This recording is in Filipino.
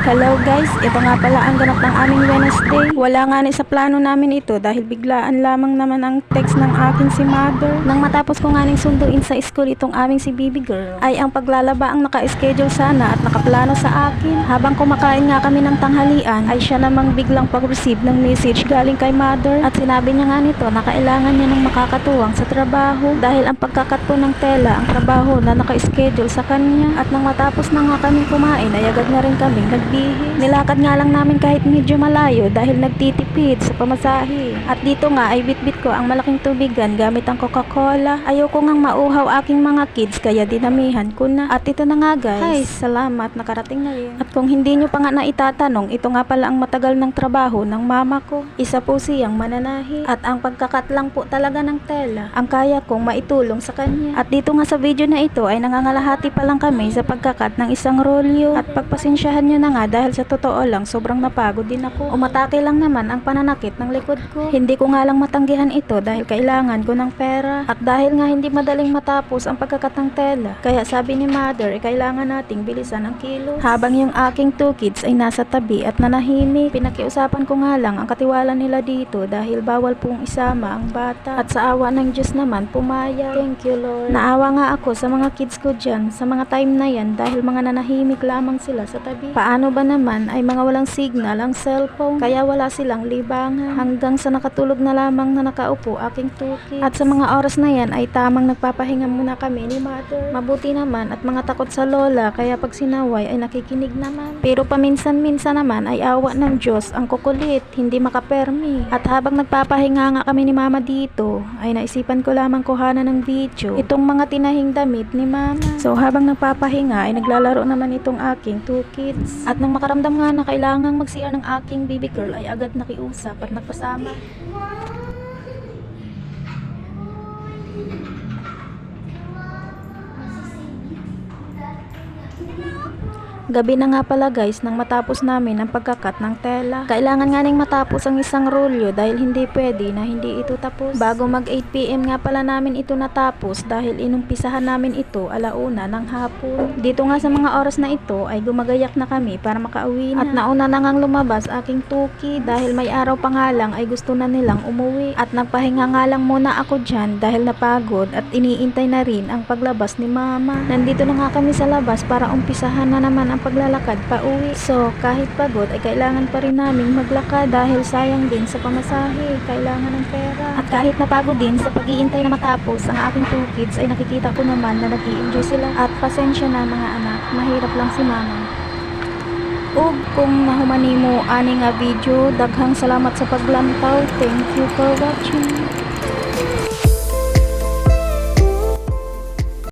Hello guys, ito nga pala ang ganap ng aming Wednesday. Wala nga ni sa plano namin ito dahil biglaan lamang naman ang text ng akin si mother. Nang matapos ko nga ning sunduin sa school itong aming si baby girl, ay ang paglalaba ang naka-schedule sana at nakaplano sa akin. Habang kumakain nga kami ng tanghalian, ay siya namang biglang pag-receive ng message galing kay mother. At sinabi niya nga nito na kailangan niya ng makakatuwang sa trabaho dahil ang pagkakat po ng tela ang trabaho na naka-schedule sa kanya. At nang matapos na nga kami kumain, ay agad na rin kami nagbihis. Nilakad nga lang namin kahit medyo malayo dahil nagtitipid sa pamasahe. At dito nga ay bitbit ko ang malaking tubigan gamit ang Coca-Cola. Ayoko ngang mauhaw aking mga kids kaya dinamihan ko na. At ito na nga guys. Ay, salamat, nakarating na rin. At kung hindi nyo pa nga naitatanong, ito nga pala ang matagal ng trabaho ng mama ko. Isa po siyang mananahi. At ang pagkakat lang po talaga ng tela ang kaya kong maitulong sa kanya. At dito nga sa video na ito ay nangangalahati pa lang kami sa pagkakat ng isang rolyo. At pagpasensyahan nyo na nga dahil sa totoo lang sobrang napagod din ako. Umatake lang naman ang pananakit ng likod ko. Hindi ko nga lang matanggihan ito dahil kailangan ko ng pera. At dahil nga hindi madaling matapos ang pagkakat ng tela, kaya sabi ni mother kailangan nating bilisan ang kilos. Habang yung aking 2 kids ay nasa tabi at nanahimik, pinakiusapan ko nga lang ang katiwala nila dito dahil bawal pong isama ang bata. At sa awa ng Diyos naman pumayag. Thank you Lord. Naawa nga ako sa mga kids ko dyan sa mga time na yan dahil mga nanahimik lamang sila sa tabi. Paano ba naman ay mga walang signal ang cellphone kaya wala silang libangan hanggang sa nakatulog na lamang na nakaupo aking 2 kids. At sa mga oras na yan ay tamang nagpapahinga muna kami ni mother. Mabuti naman at mga takot sa lola kaya pag sinaway ay nakikinig naman. Pero paminsan-minsan naman ay awa ng Diyos ang kukulit, hindi makapermi. At habang nagpapahinga nga kami ni mama dito ay naisipan ko lamang kuhanan ng video itong mga tinahing damit ni mama. So habang nagpapahinga ay naglalaro naman itong aking 2 kids. At nang makaramdam nga na kailangang mag-CR ng aking baby girl ay agad nakiusap at nagpasama. Gabi na nga pala guys nang matapos namin ang pagkakat ng tela. Kailangan nga ning matapos ang isang rolyo dahil hindi pwede na hindi ito tapos. Bago mag 8 PM nga pala namin ito natapos dahil inumpisahan namin ito 1:00 ng hapon. Dito nga sa mga oras na ito ay gumagayak na kami para makauwi na. At nauna na ngang lumabas aking 2 kids dahil may araw pa nga lang ay gusto na nilang umuwi. At nagpahinga nga lang muna ako dyan dahil napagod at iniintay na rin ang paglabas ni mama. Nandito na nga kami sa labas para umpisahan na naman ang paglalakad pa uwi. So kahit pagod ay kailangan pa rin naming maglakad dahil sayang din sa pamasahe, kailangan ng pera. At kahit napagod din sa pag-iintay na matapos ang aking 2 kids ay nakikita ko naman na nag-i-enjoy sila. At pasensya na mga anak, mahirap lang si mama. Ug kung nahumani mo ani nga video, daghang salamat sa paglantaw. Thank you for watching.